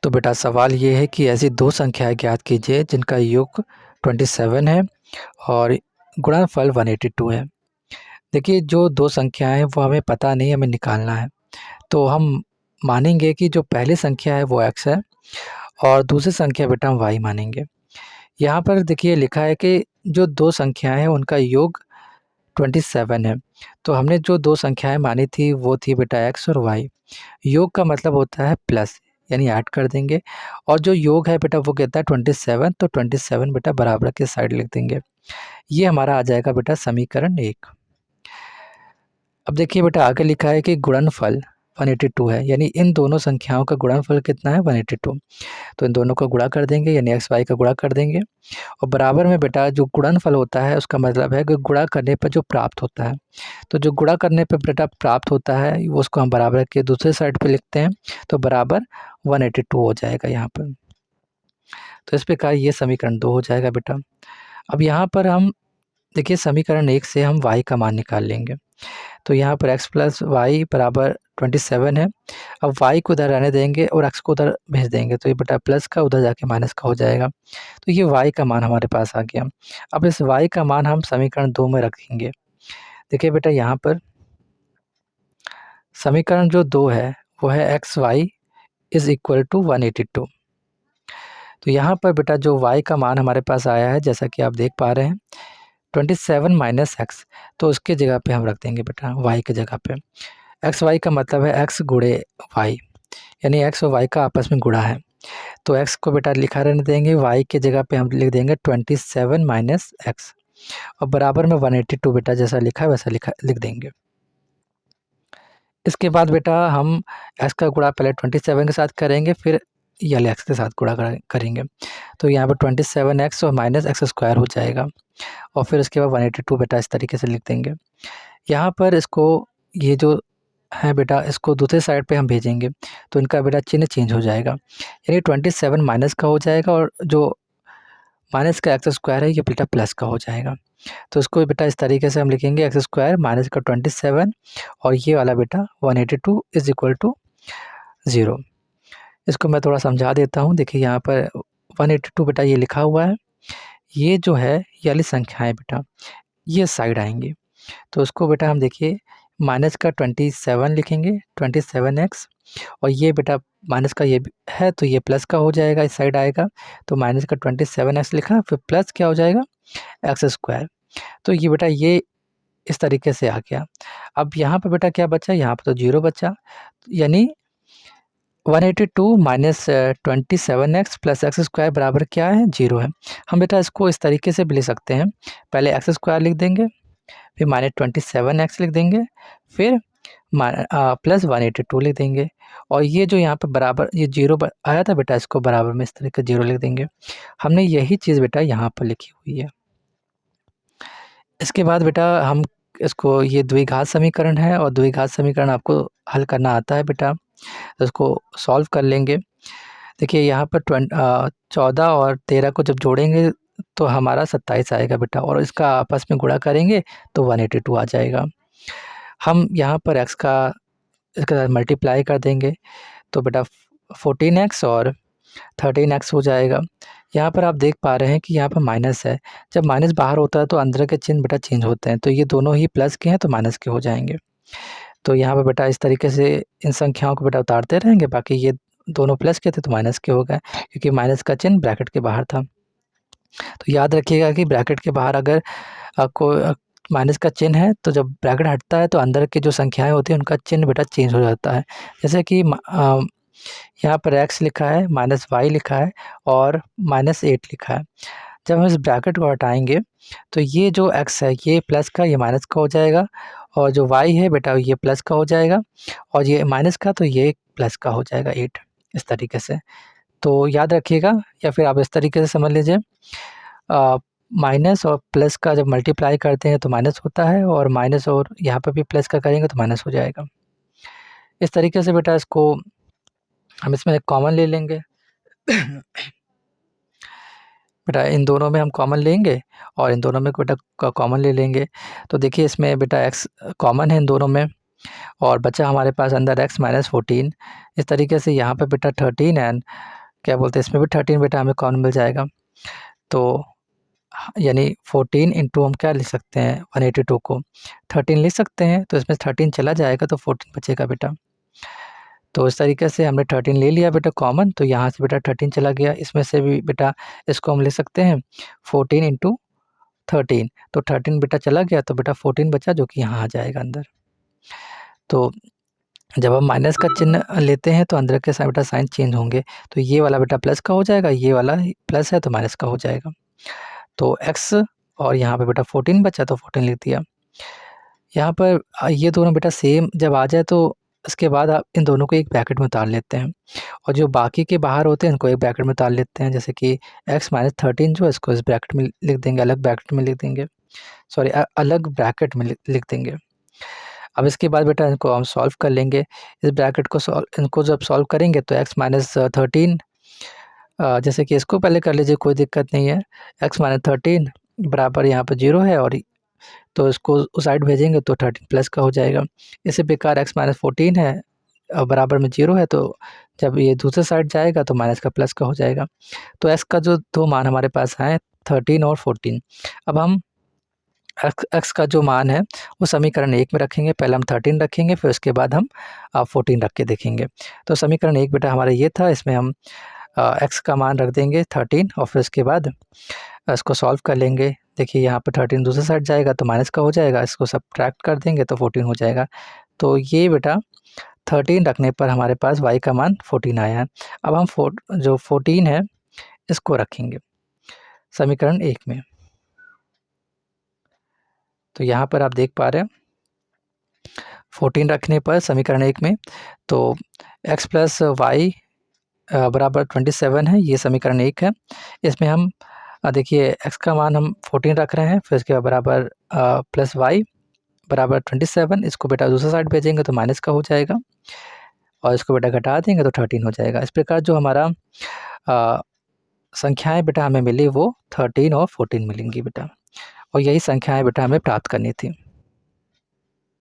तो बेटा सवाल ये है कि ऐसी दो संख्याएं ज्ञात कीजिए जिनका योग 27 है और गुणनफल 182 है। देखिए जो दो संख्याएं हैं वो हमें पता नहीं, हमें निकालना है। तो हम मानेंगे कि जो पहली संख्या है वो x है और दूसरी संख्या बेटा हम y मानेंगे। यहाँ पर देखिए लिखा है कि जो दो संख्याएं हैं उनका योग 27 है। तो हमने जो दो संख्याएं मानी थी वो थी बेटा x और y। योग का मतलब होता है प्लस, यानी ऐड कर देंगे। और जो योग है बेटा वो कहता है 27, तो 27 बेटा बराबर के साइड लिख देंगे। ये हमारा आ जाएगा बेटा समीकरण 1। अब देखिए बेटा आगे लिखा है कि गुणनफल 182 है, यानी इन दोनों संख्याओं का गुणनफल कितना है 182। तो इन दोनों का गुणा कर देंगे, यानी एक्स वाई का गुणा कर देंगे। और बराबर में बेटा जो गुणनफल होता है उसका मतलब है कि गुणा करने पर जो प्राप्त होता है। तो जो गुणा करने पर बेटा प्राप्त होता है वो उसको हम बराबर के दूसरे साइड पे लिखते हैं। तो बराबर 182 हो जाएगा यहाँ पर। तो इस प्रकार ये समीकरण 2 हो जाएगा बेटा। अब यहाँ पर हम देखिए समीकरण 1 से हम y का मान निकाल लेंगे। तो यहाँ पर x प्लस वाई बराबर 27 है। अब y को उधर रहने देंगे और x को उधर भेज देंगे, तो ये बेटा प्लस का उधर जाके माइनस का हो जाएगा। तो ये y का मान हमारे पास आ गया। अब इस y का मान हम समीकरण 2 में रखेंगे। देखिए बेटा यहाँ पर समीकरण जो 2 है वो है X Y is equal to 182। तो यहाँ पर बेटा जो y का मान हमारे पास आया है जैसा कि आप देख पा रहे हैं 27 माइनस एक्स, तो उसके जगह पे हम रख देंगे बेटा y की जगह पे। एक्स वाई का मतलब है x गुणे वाई, यानी x और y का आपस में गुणा है। तो x को बेटा लिखा रहने देंगे, y की जगह पे हम लिख देंगे 27 माइनस एक्स और बराबर में 182 बेटा जैसा लिखा है वैसा लिख देंगे। इसके बाद बेटा हम x का गुणा पहले 27 के साथ करेंगे, फिर यल x के साथ गुणा करेंगे। तो यहाँ पर 27x और माइनस एक्स स्क्वायर हो जाएगा और फिर उसके बाद 182 बेटा इस तरीके से लिख देंगे। यहाँ पर इसको ये जो है बेटा इसको दूसरे साइड पे हम भेजेंगे तो इनका बेटा चिन्ह चेंज हो जाएगा, यानी 27 माइनस का हो जाएगा और जो माइनस का एक्स स्क्वायर है ये बेटा प्लस का हो जाएगा। तो इसको बेटा इस तरीके से हम लिखेंगे एक्स स्क्वायर माइनस का 27 और ये वाला बेटा 182 इज इक्वल टू 0। इसको मैं थोड़ा समझा देता हूँ। देखिए यहाँ पर 182 बेटा ये लिखा हुआ है, ये जो है ये वाली संख्याएँ बेटा ये साइड आएंगी। तो उसको बेटा हम देखिए माइनस का 27 लिखेंगे 27x और ये बेटा माइनस का ये है तो ये प्लस का हो जाएगा, इस साइड आएगा। तो माइनस का 27x लिखा, फिर प्लस क्या हो जाएगा एक्स स्क्वायर। तो ये बेटा ये इस तरीके से आ गया। अब यहाँ पर बेटा क्या बचा, यहाँ पर तो 0 बचा, यानी 182 minus 27x plus x square बराबर क्या है 0 है। हम बेटा इसको इस तरीके से भी लिख सकते हैं, पहले एक्स स्क्वायर लिख देंगे, फिर माइनस 27x लिख देंगे, फिर प्लस 182 लिख देंगे और ये जो यहाँ पे बराबर ये 0 आया था बेटा इसको बराबर में इस तरीके 0 लिख देंगे। हमने यही चीज़ बेटा यहाँ पर लिखी हुई है। इसके बाद बेटा हम इसको ये द्विघात समीकरण है और द्विघात समीकरण आपको हल करना आता है बेटा, तो इसको सॉल्व कर लेंगे। देखिए यहाँ पर 14 और 13 को जब जोड़ेंगे तो हमारा 27 आएगा बेटा और इसका आपस में गुणा करेंगे तो 182 आ जाएगा। हम यहाँ पर x का इसके साथ मल्टीप्लाई कर देंगे तो बेटा 14x और 13x हो जाएगा। यहाँ पर आप देख पा रहे हैं कि यहाँ पर माइनस है, जब माइनस बाहर होता है तो अंदर के चिन्ह बेटा चेंज होते हैं, तो ये दोनों ही प्लस के हैं तो माइनस के हो जाएंगे। तो यहाँ पर बेटा इस तरीके से इन संख्याओं को बेटा उतारते रहेंगे, बाकी ये दोनों प्लस के थे तो माइनस के हो गए क्योंकि माइनस का चिन्ह ब्रैकेट के बाहर था। तो याद रखिएगा कि ब्रैकेट के बाहर अगर आपको माइनस का चिन्ह है तो जब ब्रैकेट हटता है तो अंदर की जो संख्याएं होती हैं उनका चिन्ह बेटा चेंज हो जाता है। जैसे कि यहाँ पर x लिखा है, माइनस वाई लिखा है और -8 लिखा है। जब हम इस ब्रैकेट को हटाएंगे तो ये जो x है ये प्लस का ये माइनस का हो जाएगा और जो y है बेटा ये प्लस का हो जाएगा और ये माइनस का तो ये प्लस का हो जाएगा 8, इस तरीके से। तो याद रखिएगा या फिर आप इस तरीके से समझ लीजिए, माइनस और प्लस का जब मल्टीप्लाई करते हैं तो माइनस होता है और माइनस और यहाँ पर भी प्लस का करेंगे तो माइनस हो जाएगा। इस तरीके से बेटा इसको हम इसमें एक कॉमन ले लेंगे बेटा इन दोनों में हम कॉमन लेंगे और इन दोनों में बेटा कॉमन ले लेंगे। तो देखिए इसमें बेटा x कॉमन है इन दोनों में, और बचा हमारे पास अंदर x माइनस 14। इस तरीके से यहाँ पे बेटा 13 एंड क्या बोलते हैं इसमें भी 13 बेटा हमें कॉमन मिल जाएगा। तो यानी 14 इंटू हम क्या लिख सकते हैं 182 को 13 लिख सकते हैं, तो इसमें 13 चला जाएगा तो 14 बचेगा बेटा। तो इस तरीके से हमने 13 ले लिया बेटा कॉमन, तो यहाँ से बेटा 13 चला गया, इसमें से भी बेटा इसको हम ले सकते हैं 14 इंटू 13, तो 13 बेटा चला गया तो बेटा 14 बचा जो कि यहाँ आ जाएगा अंदर। तो जब हम माइनस का चिन्ह लेते हैं तो अंदर के बेटा साइन चेंज होंगे, तो ये वाला बेटा प्लस का हो जाएगा, ये वाला प्लस है तो माइनस का हो जाएगा। तो x और यहाँ पे बेटा 14 बचा तो 14 लिख दिया। यहाँ पर ये दोनों बेटा सेम जब आ जाए तो इसके बाद आप इन दोनों को एक ब्रैकेट में उतार लेते हैं, और जो बाकी के बाहर होते हैं इनको एक ब्रैकेट में उतार लेते हैं। जैसे कि x माइनस 13 जो है इसको इस ब्रैकेट में लिख देंगे, अलग ब्रैकेट में लिख देंगे, सॉरी अलग ब्रैकेट में लिख देंगे। अब इसके बाद बेटा इनको हम सॉल्व कर लेंगे। इस ब्रैकेट को इनको जब सॉल्व करेंगे तो x माइनस 13 जैसे कि इसको पहले कर लीजिए, कोई दिक्कत नहीं है। x माइनस 13 बराबर यहाँ पर 0 है, और तो इसको उस साइड भेजेंगे तो 13 प्लस का हो जाएगा। इससे बेकार x माइनस 14 है बराबर में 0 है, तो जब ये दूसरे साइड जाएगा तो माइनस का प्लस का हो जाएगा। तो x का जो दो मान हमारे पास आए 13 और 14। अब हम x का जो मान है वो समीकरण 1 में रखेंगे। पहले हम 13 रखेंगे, फिर उसके बाद हम 14 रख के देखेंगे। तो समीकरण 1 बेटा हमारा ये था, इसमें हम x का मान रख देंगे 13 और फिर उसके बाद इसको सॉल्व कर लेंगे। देखिए यहाँ पर 13 दूसरे साइड जाएगा तो माइनस का हो जाएगा, इसको सब्ट्रैक्ट कर देंगे तो 14 हो जाएगा। तो ये बेटा 13 रखने पर हमारे पास y का मान 14 आया है। अब हम जो 14 है इसको रखेंगे समीकरण 1 में। तो यहाँ पर आप देख पा रहे हैं 14 रखने पर समीकरण 1 में तो x प्लस वाई बराबर 27 है, ये समीकरण 1 है। इसमें हम देखिए x का मान हम 14 रख रहे हैं, फिर इसके बाद बराबर प्लस वाई बराबर 27, इसको बेटा दूसरा साइड भेजेंगे तो माइनस का हो जाएगा, और इसको बेटा घटा देंगे तो 13 हो जाएगा। इस प्रकार जो हमारा संख्याएं बेटा हमें मिली वो 13 और 14 मिलेंगी बेटा, और यही संख्याएं बेटा हमें प्राप्त करनी थी।